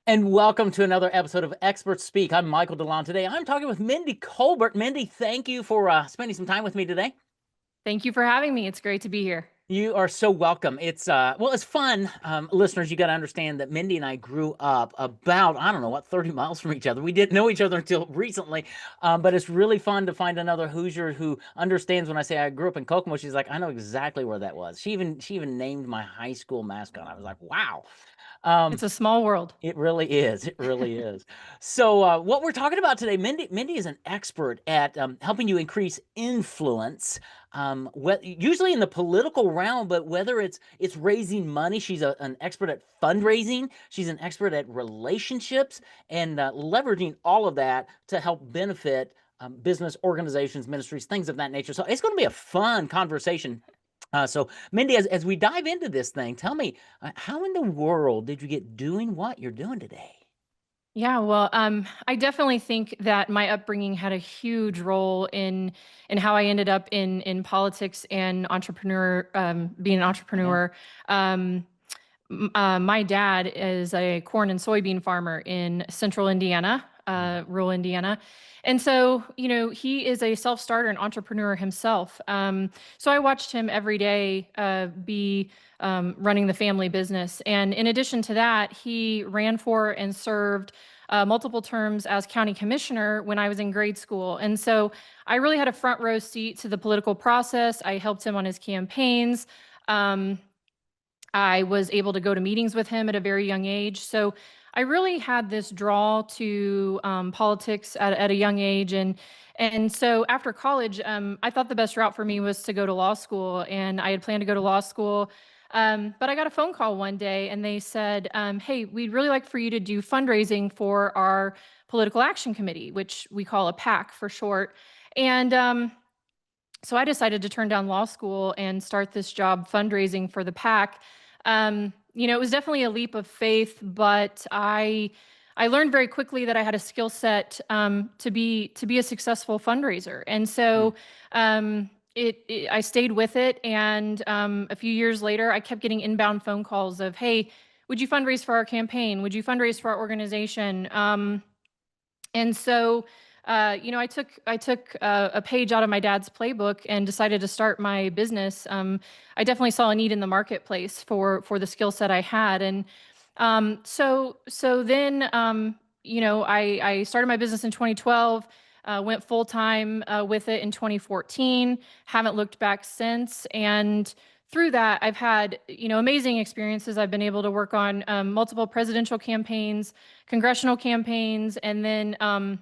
And welcome to another episode of Experts Speak. I'm Michael DeLon. Today I'm talking with Mindy Colbert. Mindy, thank you for spending some time with me today. Thank you for having me. It's great to be here. You are so welcome. It's fun. Listeners, you got to understand that Mindy and I grew up about, I don't know what, 30 miles from each other. We didn't know each other until recently, but it's really fun to find another Hoosier who understands when I say I grew up in Kokomo. She's like, I know exactly where that was. She even named my high school mascot. I was like, wow. Um, It's a small world. It really is. It really is. So, what we're talking about today, Mindy is an expert at helping you increase influence, usually in the political realm, but whether it's raising money, she's an expert at fundraising. She's an expert at relationships and leveraging all of that to help benefit business organizations, ministries, things of that nature. So, it's going to be a fun conversation. So, Mindy, as we dive into this thing, tell me, how in the world did you get doing what you're doing today? Yeah, well, I definitely think that my upbringing had a huge role in how I ended up in politics and being an Yeah. entrepreneur. Um, my dad is a corn and soybean farmer in central Indiana, Mm. rural Indiana. And so, he is a self starter and entrepreneur himself. So I watched him every day be running the family business. And in addition to that, he ran for and served multiple terms as county commissioner when I was in grade school. And so I really had a front row seat to the political process. I helped him on his campaigns. Um, I was able to go to meetings with him at a very young age. So I really had this draw to politics at a young age. And so after college, I thought the best route for me was to go to law school. And I had planned to go to law school. But I got a phone call one day and they said, hey, we'd really like for you to do fundraising for our political action committee, which we call a PAC for short. And so I decided to turn down law school and start this job fundraising for the PAC. It was definitely a leap of faith, but I learned very quickly that I had a skill set to be a successful fundraiser, and Mm. so I stayed with it. And a few years later, I kept getting inbound phone calls of, "Hey, would you fundraise for our campaign? Would you fundraise for our organization?" And so, I took a page out of my dad's playbook and decided to start my business. I definitely saw a need in the marketplace for the skill set I had, and so then I started my business in 2012. Went full time with it in 2014. Haven't looked back since, and through that, I've had amazing experiences. I've been able to work on multiple presidential campaigns, congressional campaigns, and then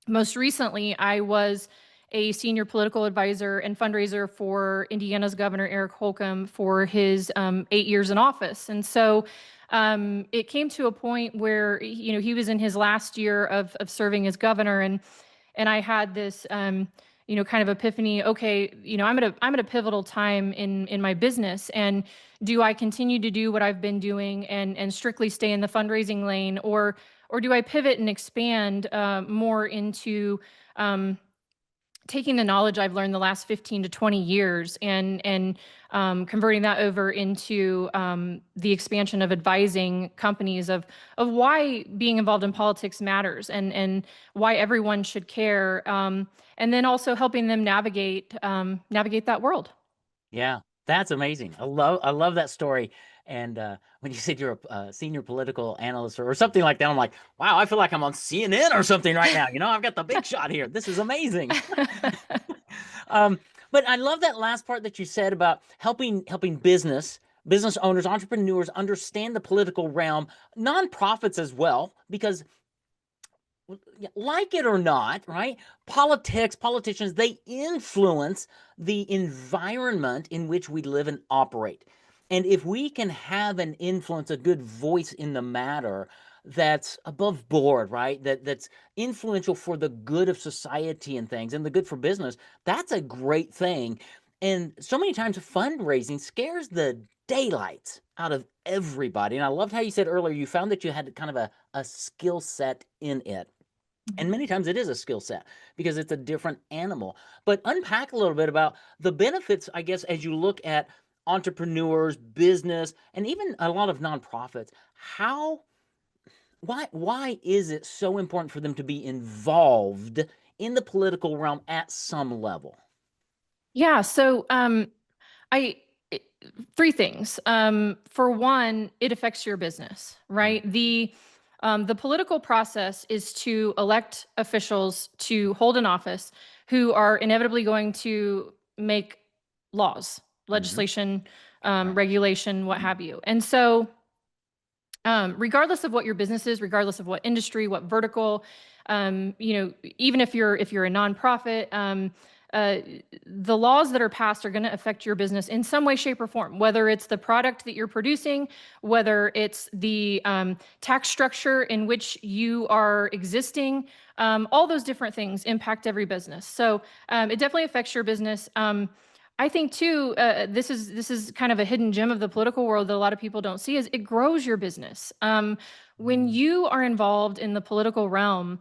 most recently, I was a senior political advisor and fundraiser for Indiana's Governor Eric Holcomb for his 8 years in office. And so it came to a point where he was in his last year of serving as governor, and I had this kind of epiphany. Okay, I'm at a pivotal time in my business, and do I continue to do what I've been doing and strictly stay in the fundraising lane, or do I pivot and expand more into taking the knowledge I've learned the last 15 to 20 years and converting that over into the expansion of advising companies of why being involved in politics matters and why everyone should care, and then also helping them navigate that world. Yeah, that's amazing. I love that story. And when you said you're a senior political analyst or something like that, I'm like, wow, I feel like I'm on CNN or something right now. I've got the big shot here. This is amazing. Um, but I love that last part that you said about helping business owners, entrepreneurs understand the political realm, nonprofits as well, because like it or not, right? Politicians, they influence the environment in which we live and operate. And if we can have an influence, a good voice in the matter that's above board, right? That's influential for the good of society and things and the good for business, that's a great thing. And so many times fundraising scares the daylights out of everybody. And I loved how you said earlier you found that you had kind of a skill set in it. And many times it is a skill set because it's a different animal. But unpack a little bit about the benefits, I guess, as you look at entrepreneurs, business, and even a lot of nonprofits. How why is it so important for them to be involved in the political realm at some level? Yeah. So I i- three things. For one, it affects your business, Mm, right? The political process is to elect officials to hold an office who are inevitably going to make laws, mhm, legislation, right. regulation, what have you. And so regardless of what your business is, regardless of what industry, what vertical, even if you're a nonprofit, uh, the laws that are passed are going to affect your business in some way, shape, or form. Whether it's the product that you're producing, whether it's the tax structure in which you are existing, all those different things impact every business. So it definitely affects your business. I think too, this is kind of a hidden gem of the political world that a lot of people don't see is it grows your business. When Mm, you are involved in the political realm,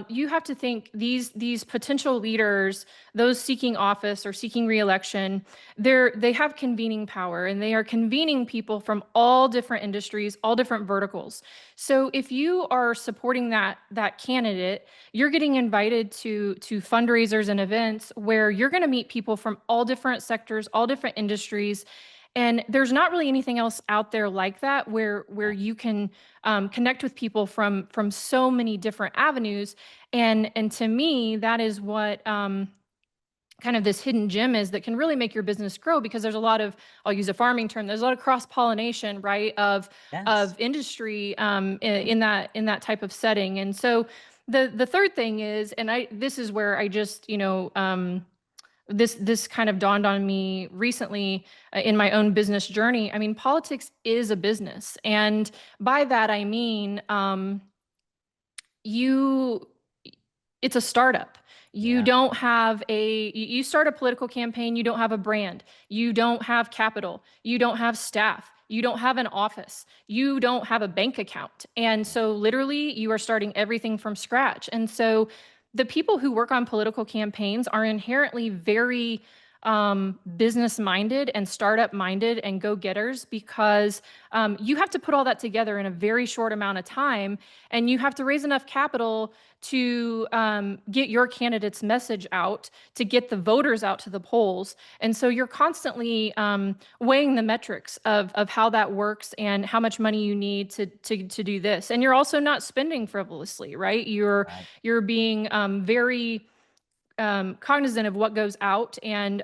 you have to think these potential leaders, those seeking office or seeking reelection, they have convening power and they are convening people from all different industries, all different verticals. So if you are supporting that candidate, you're getting invited to fundraisers and events where you're going to meet people from all different sectors, all different industries, and there's not really anything else out there like that where yeah, you can connect with people from so many different avenues. And to me, that is what kind of this hidden gem is that can really make your business grow because there's a lot of, I'll use a farming term, there's a lot of cross pollination, right, yes. of industry in that type of setting. And so the third thing is, and I this is where I just this kind of dawned on me recently in my own business journey. I mean, politics is a business, and by that I mean you it's a startup. You Yeah, don't have you start a political campaign, you don't have a brand, you don't have capital, you don't have staff, you don't have an office, you don't have a bank account. And yeah, so literally you are starting everything from scratch. And so the people who work on political campaigns are inherently very business minded and startup minded and go getters because you have to put all that together in a very short amount of time, and you have to raise enough capital to get your candidate's message out, to get the voters out to the polls. And so you're constantly weighing the metrics of how that works and how much money you need to do this. And you're also not spending frivolously, right? right. You're being very cognizant of what goes out and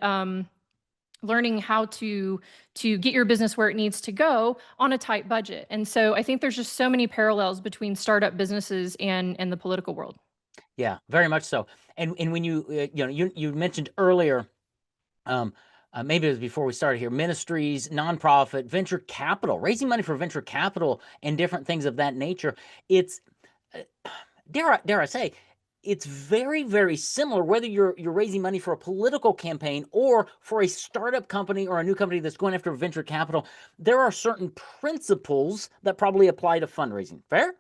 learning how to get your business where it needs to go on a tight budget. And so I think there's just so many parallels between startup businesses and the political world. Yeah, very much so. And when you mentioned earlier, um, maybe it was before we started here, ministries, nonprofit, venture capital, raising money for venture capital, and different things of that nature. It's uh, dare I say, it's very, very similar whether you're raising money for a political campaign or for a startup company or a new company that's going after venture capital. There are certain principles that probably apply to fundraising. Fair?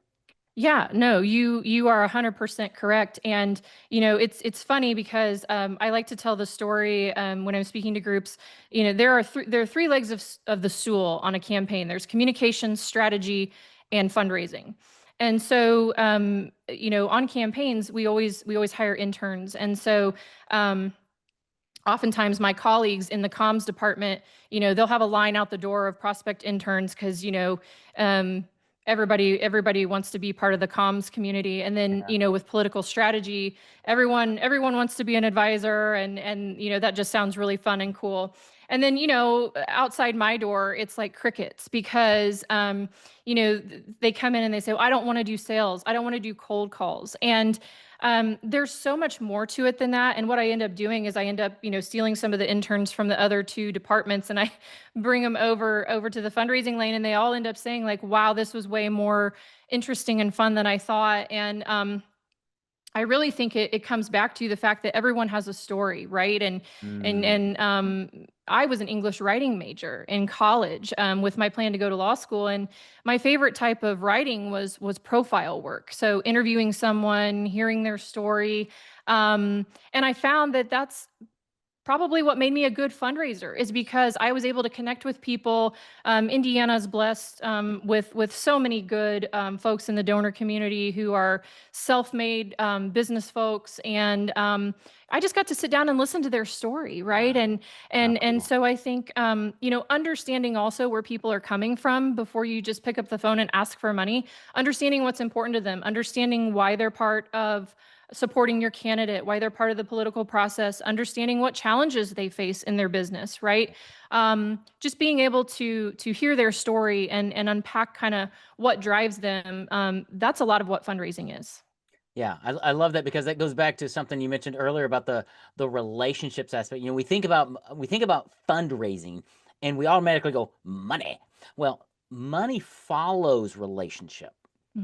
Yeah, no, you are 100% correct. And it's funny because I like to tell the story when I'm speaking to groups. There are three legs of the stool on a campaign. There's communication, strategy, and fundraising. And so on campaigns, we always hire interns. And so oftentimes my colleagues in the comms department, they'll have a line out the door of prospect interns because, um, everybody wants to be part of the comms community. And then, Yeah. with political strategy, everyone wants to be an advisor, and that just sounds really fun and cool. And then, outside my door, it's like crickets because, they come in and they say, well, I don't want to do sales. I don't want to do cold calls. And there's so much more to it than that. And what I end up doing is I end up, stealing some of the interns from the other two departments, and I bring them over to the fundraising lane, and they all end up saying like, "Wow, this was way more interesting and fun than I thought." And I really think it comes back to the fact that everyone has a story, right? Mm, I was an English writing major in college with my plan to go to law school, and my favorite type of writing was profile work. So interviewing someone, hearing their story, and I found that that's probably what made me a good fundraiser is because I was able to connect with people. Indiana's blessed with so many good folks in the donor community who are self-made business folks, and I just got to sit down and listen to their story, right? Wow. How And cool. so I think understanding also where people are coming from before you just pick up the phone and ask for money, understanding what's important to them, understanding why they're part of supporting your candidate, why they're part of the political process, understanding what challenges they face in their business, right? Just being able to hear their story and unpack kind of what drives them. That's a lot of what fundraising is. Yeah, I love that because that goes back to something you mentioned earlier about the relationships aspect. We think about fundraising and we automatically go money. Well, money follows relationship.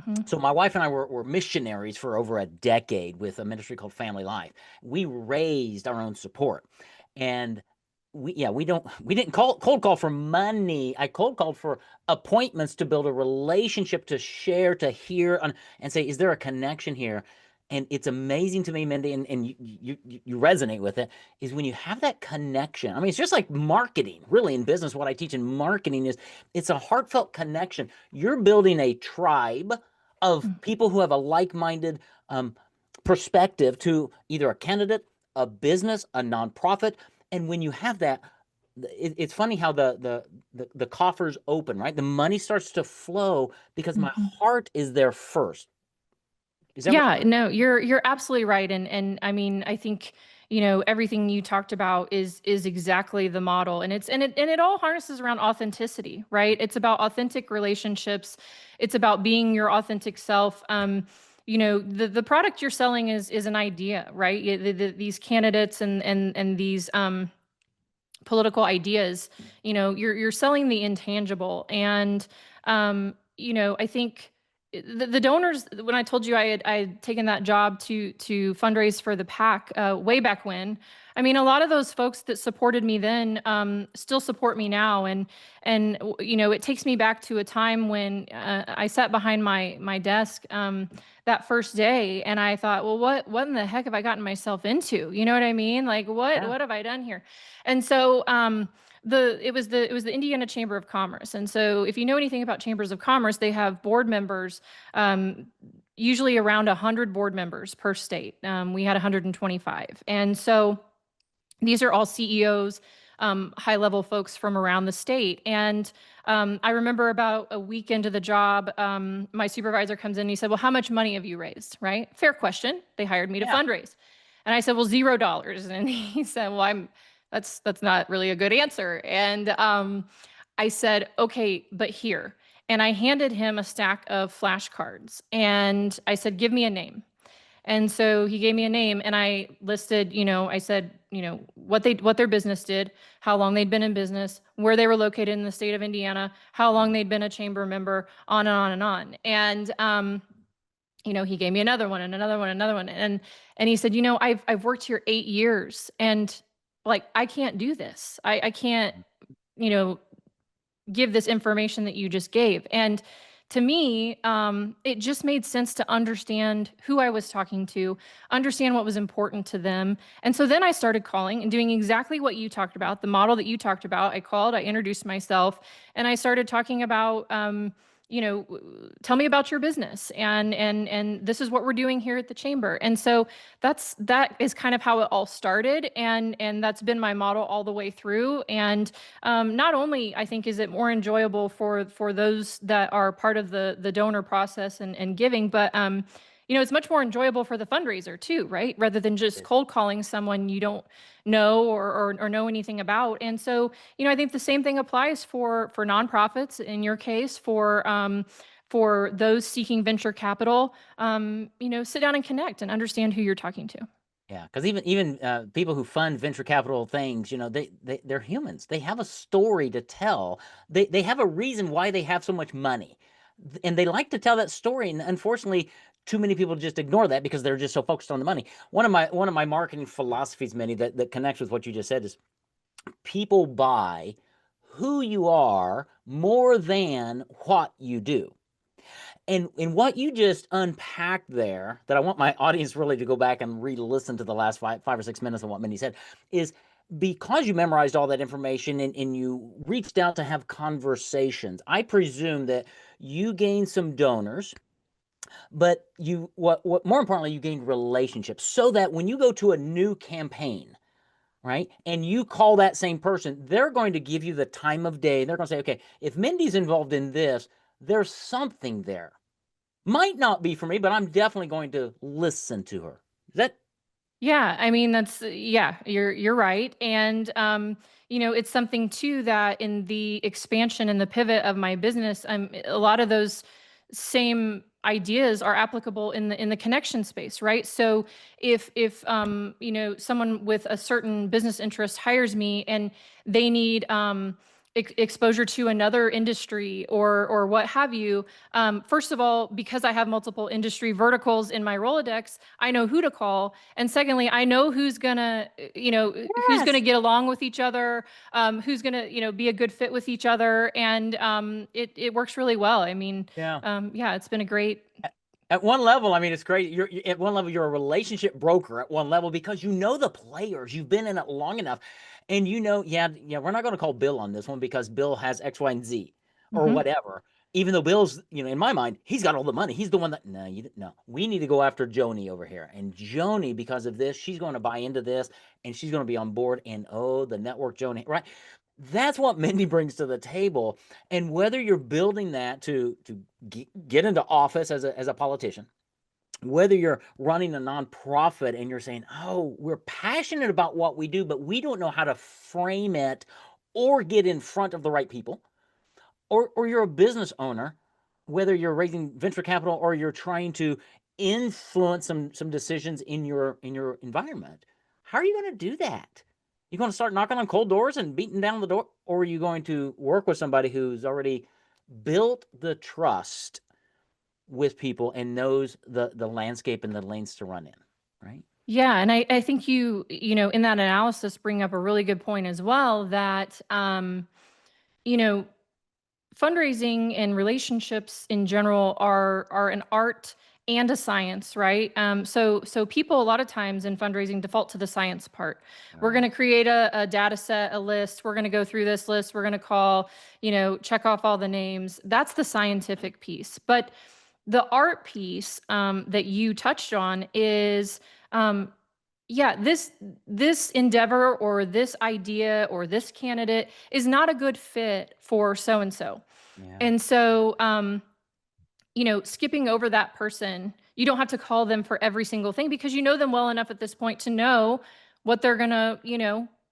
Hmm. So my wife and I were missionaries for over a decade with a ministry called Family Life. We raised our own support, and we didn't cold call for money. I cold called for appointments to build a relationship, to share, to hear, and say, is there a connection here? And it's amazing to me, Mindy, and you resonate with it, is when you have that connection. I mean, it's just like marketing, really, in business. What I teach in marketing is it's a heartfelt connection. You're building a tribe of people who have a like-minded um, perspective to either a candidate, a business, a nonprofit. And when you have that, it's funny how the coffers open, right? The money starts to flow because my Hmm. heart is there first. Is that right? Yeah, no, you're absolutely right. And I mean, I think, everything you talked about is exactly the model. And it all harnesses around authenticity, right? It's about authentic relationships. It's about being your authentic self. The product you're selling is an idea, right? These candidates and these political ideas, you're selling the intangible. And I think the donors, when I told you I had taken that job to fundraise for the PAC way back when, I mean, a lot of those folks that supported me then still support me now. And it takes me back to a time when I sat behind my desk that first day, and I thought, well, what in the heck have I gotten myself into? You know what I mean? Like, Yeah. what have I done here? And so it was the Indiana Chamber of Commerce. And so if you know anything about chambers of commerce, they have board members, um, usually around 100 board members per state. We had 125. And so these are all CEOs, high level folks from around the state. And I remember about a week into the job, my supervisor comes in and he said, well, how much money have you raised? Right? Fair question. They hired me to Yeah. fundraise. And I said, well, $0. And he said, well, that's not really a good answer. And I said, okay, but here. And I handed him a stack of flashcards and I said, give me a name. And so he gave me a name and I listed, I said, what their business did, how long they'd been in business, where they were located in the state of Indiana, how long they'd been a chamber member, on and on and on. And he gave me another one and another one, another one. And he said, I've worked here 8 years and like I can't do this. I can't, you know, give this information that you just gave. And to me, it just made sense to understand who I was talking to, understand what was important to them. And so then I started calling and doing exactly what you talked about, the model that you talked about. I called, I introduced myself, and I started talking about, tell me about your business, and this is what we're doing here at the chamber. And so that is kind of how it all started, and that's been my model all the way through. And not only I think is it more enjoyable for those that are part of the donor process and giving, but it's much more enjoyable for the fundraiser too, right? Rather than just cold calling someone you don't know or know anything about. And so I think the same thing applies for nonprofits in your case, for those seeking venture capital. Sit down and connect and understand who you're talking to. Yeah, because even people who fund venture capital things, they're humans. They have a story to tell. They have a reason why they have so much money, and they like to tell that story. And unfortunately, too many people just ignore that because they're just so focused on the money. One of my marketing philosophies, many that connects with what you just said, is people buy who you are more than what you do. And what you just unpacked there, that I want my audience really to go back and re-listen to the last 5 or 6 minutes of what Mindy said, is because you memorized all that information and you reached out to have conversations, I presume that you gained some donors, but what more importantly, you gained relationships so that when you go to a new campaign, right, and you call that same person, they're going to give you the time of day. They're going to say, okay, if Mindy's involved in this, there's something there. Might not be for me, but I'm definitely going to listen to her. Is that Yeah, I mean yeah, you're right. And it's something too that in the expansion and the pivot of my business, a lot of those same ideas are applicable in the connection space, right? So if someone with a certain business interest hires me and they need exposure to another industry or what have you, first of all, because I have multiple industry verticals in my Rolodex, I know who to call. And secondly, I know who's gonna yes? get along with each other, who's gonna, be a good fit with each other, and it works really well. I mean, Yeah. yeah, it's been a great. At one level, I mean, it's great. At one level, you're a relationship broker at one level because you know the players. You've been in it long enough. And yeah, we're not going to call Bill on this one because Bill has X, Y, and Z or Mhm. whatever. Even though Bill's, in my mind, he's got all the money. He's the one that, no, no. We need to go after Joni over here. And Joni, because of this, she's going to buy into this and she's going to be on board. And oh, the network Joni, right? That's what Mindy brings to the table. And whether you're building that to get into office as a politician, whether you're running a nonprofit and you're saying, oh, we're passionate about what we do, but we don't know how to frame it or get in front of the right people, or you're a business owner, whether you're raising venture capital or you're trying to influence some decisions in your environment, how are you going to do that? You going to start knocking on cold doors and beating down the door, or are you going to work with somebody who's already built the trust with people and knows the landscape and the lanes to run in, right? Yeah, and I think in that analysis bring up a really good point as well that you know fundraising and relationships in general are an art and a science, right? So people a lot of times in fundraising default to the science part. We're going Right. to create a data set, a list. We're going to go through this list. We're going to call, check off all the names. That's the scientific piece. But the art piece that you touched on is yeah, this endeavor or this idea or this candidate is not a good fit for so and so. Yeah. And so, skipping over that person, you don't have to call them for every single thing because you know them well enough at this point to know what they're gonna,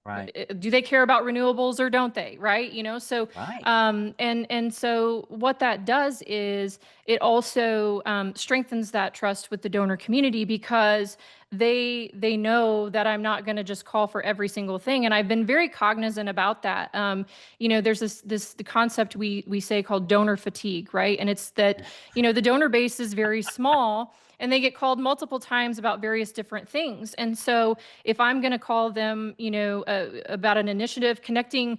Right. do they care about renewables or don't they? Right. So, Right. and so what that does is it also strengthens that trust with the donor community because they know that I'm not going to just call for every single thing. And I've been very cognizant about that. There's the concept we say called donor fatigue, right? And it's that the donor base is very small and they get called multiple times about various different things. And so if I'm going to call them, about an initiative connecting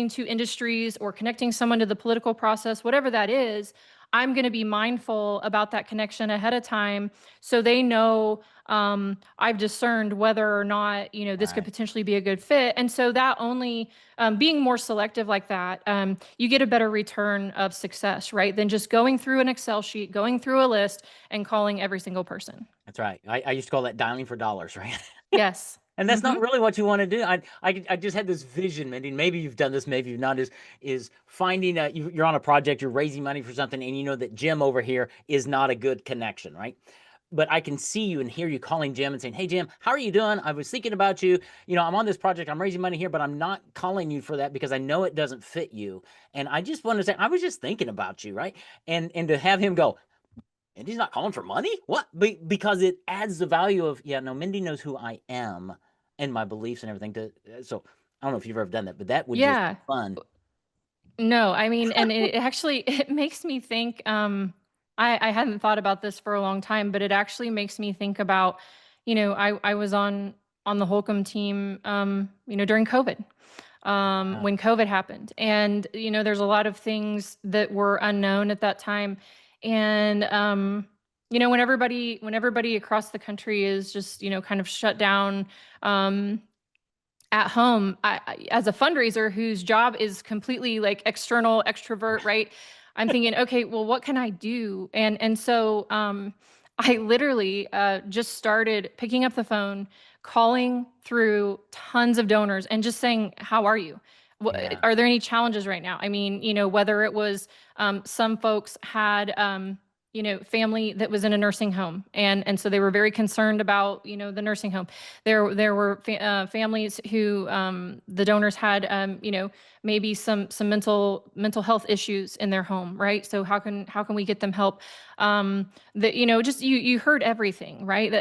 to industries or connecting someone to the political process, whatever that is, I'm going to be mindful about that connection ahead of time so they know I've discerned whether or not, this could Right. potentially be a good fit. And so that only being more selective like that, you get a better return of success, right? Than just going through an Excel sheet, going through a list, and calling every single person. That's right. I used to call that dialing for dollars, right? Yes. And that's not Hmm. really what you want to do. I just had this vision, Mindy. Maybe you've done this, maybe you've not. Is finding you're on a project, you're raising money for something, and you know that Jim over here is not a good connection, right? But I can see you and hear you calling Jim and saying, "Hey, Jim, how are you doing? I was thinking about you. I'm on this project. I'm raising money here, but I'm not calling you for that because I know it doesn't fit you. And I just want to say, I was just thinking about you, right? And to have him go, and he's not calling for money? What? Because it adds the value of, yeah, no, Mindy knows who I am and my beliefs and everything. So I don't know if you've ever done that, but that would just be Yeah. fun. No, I mean, and it actually it makes me think. I hadn't thought about this for a long time, but it actually makes me think about, I was on the Holcomb team, during COVID, Yeah. when COVID happened, and there's a lot of things that were unknown at that time, and when everybody across the country is just kind of shut down. Um, at home as a fundraiser whose job is completely like external extrovert, right? I'm thinking, okay, well, what can I do? And so I literally just started picking up the phone, calling through tons of donors and just saying, how are you? Yeah. Are there any challenges right now? I mean, whether it was some folks had family that was in a nursing home, and so they were very concerned about the nursing home. There were families who the donors had maybe some mental health issues in their home, right? So how can we get them help? That just you heard everything, right?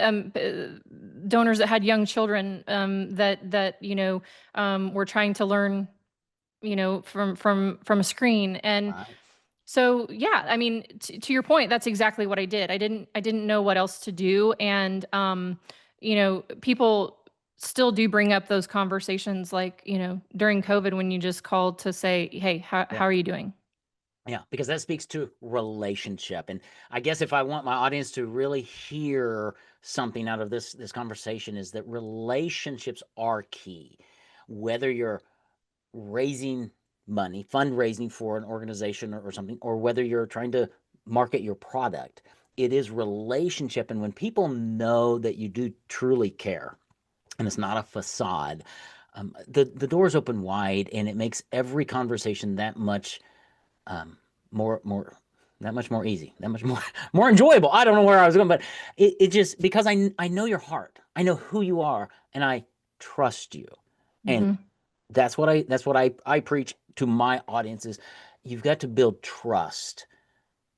Donors that had young children that were trying to learn from a screen. And Right. so, yeah, I mean, to your point, that's exactly what I did. I didn't know what else to do. And people still do bring up those conversations, like, during COVID, when you just called to say, hey, how Yeah. are you doing? Yeah, because that speaks to relationship. And I guess if I want my audience to really hear something out of this conversation is that relationships are key. Whether you're raising money, fundraising for an organization or something, or whether you're trying to market your product, it is relationship. And when people know that you do truly care and it's not a facade, the doors open wide and it makes every conversation that much um, more that much more easy, that much more more enjoyable. I don't know where I was going, but it just because I know your heart, I know who you are, and I trust you, and Hmm. that's what I preach to my audiences. You've got to build trust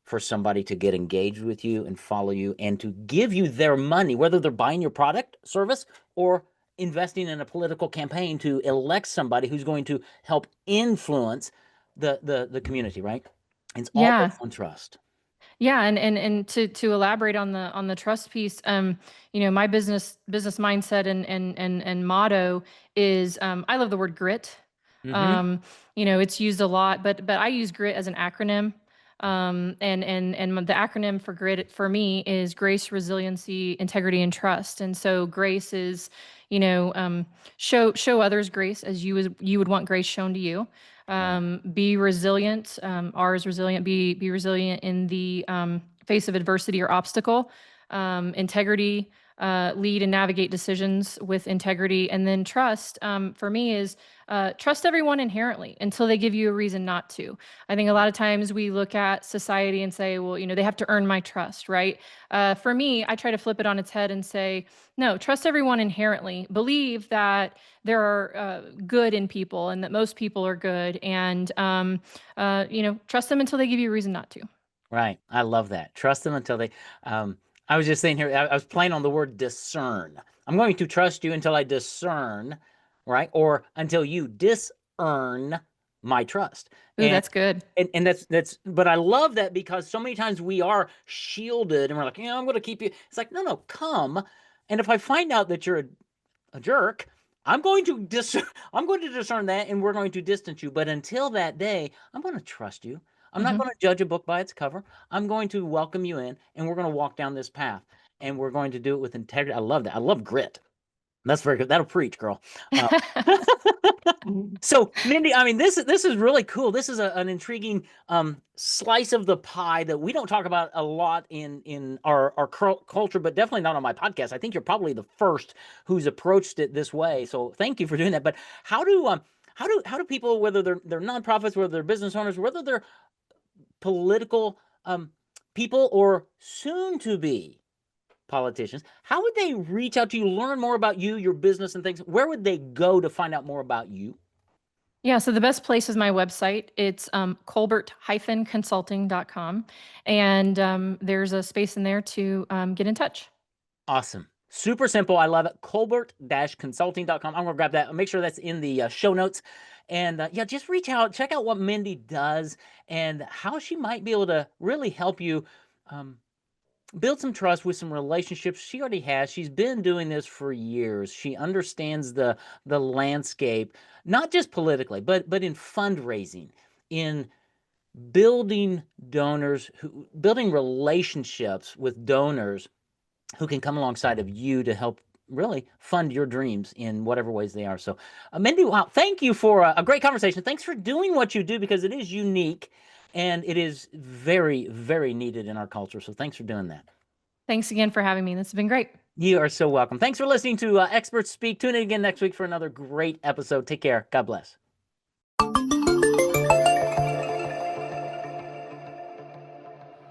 for somebody to get engaged with you and follow you and to give you their money, whether they're buying your product, service, or investing in a political campaign to elect somebody who's going to help influence the community, right? It's all Yeah. based on trust. Yeah, and to elaborate on the trust piece, my business mindset and motto is, I love the word grit. Mm-hmm. Um, it's used a lot, but I use grit as an acronym. And the acronym for grit for me is grace, resiliency, integrity, and trust. And so grace is, show others grace as you would want grace shown to you. Yeah. Be resilient. R is resilient. Be resilient in the face of adversity or obstacle. Integrity. Lead and navigate decisions with integrity. And then trust, for me, is trust everyone inherently until they give you a reason not to. I think a lot of times we look at society and say, well, they have to earn my trust, right? For me, I try to flip it on its head and say, no, trust everyone inherently. Believe that there are good in people and that most people are good. And, trust them until they give you a reason not to. Right. I love that. Trust them until they. I was just saying here, I was playing on the word discern. I'm going to trust you until I discern, right? Or until you disearn my trust. Ooh, And that's good. and but I love that because so many times we are shielded and we're like, I'm going to keep you. It's like, no, come. And if I find out that you're a jerk, I'm going to I'm going to discern that and we're going to distance you. But until that day, I'm going to trust you. I'm not Hmm. going to judge a book by its cover. I'm going to welcome you in and we're going to walk down this path and we're going to do it with integrity. I love that. I love grit. That's very good. That'll preach, girl. Uh, so, Mindy, I mean, this is really cool. This is an intriguing slice of the pie that we don't talk about a lot in our culture, but definitely not on my podcast. I think you're probably the first who's approached it this way. So, thank you for doing that. But how do people, whether they're nonprofits, whether they're business owners, whether they're political people, or soon to be politicians, how would they reach out to you, learn more about you, your business, and things? Where would they go to find out more about you? Yeah, so the best place is my website. It's colbert-consulting.com. And there's a space in there to get in touch. Awesome. Super simple. I love it. Colbert-consulting.com. I'm going to grab that. I'll make sure that's in the show notes. And yeah, just reach out, check out what Mindy does and how she might be able to really help you um, build some trust with some relationships she already has. She's been doing this for years. She understands the landscape, not just politically, but in fundraising, in building relationships with donors who can come alongside of you to help really fund your dreams in whatever ways they are. So, Mindy, wow, thank you for a great conversation. Thanks for doing what you do because it is unique and it is very, very needed in our culture. So, thanks for doing that. Thanks again for having me. This has been great. You are so welcome. Thanks for listening to Experts Speak. Tune in again next week for another great episode. Take care. God bless.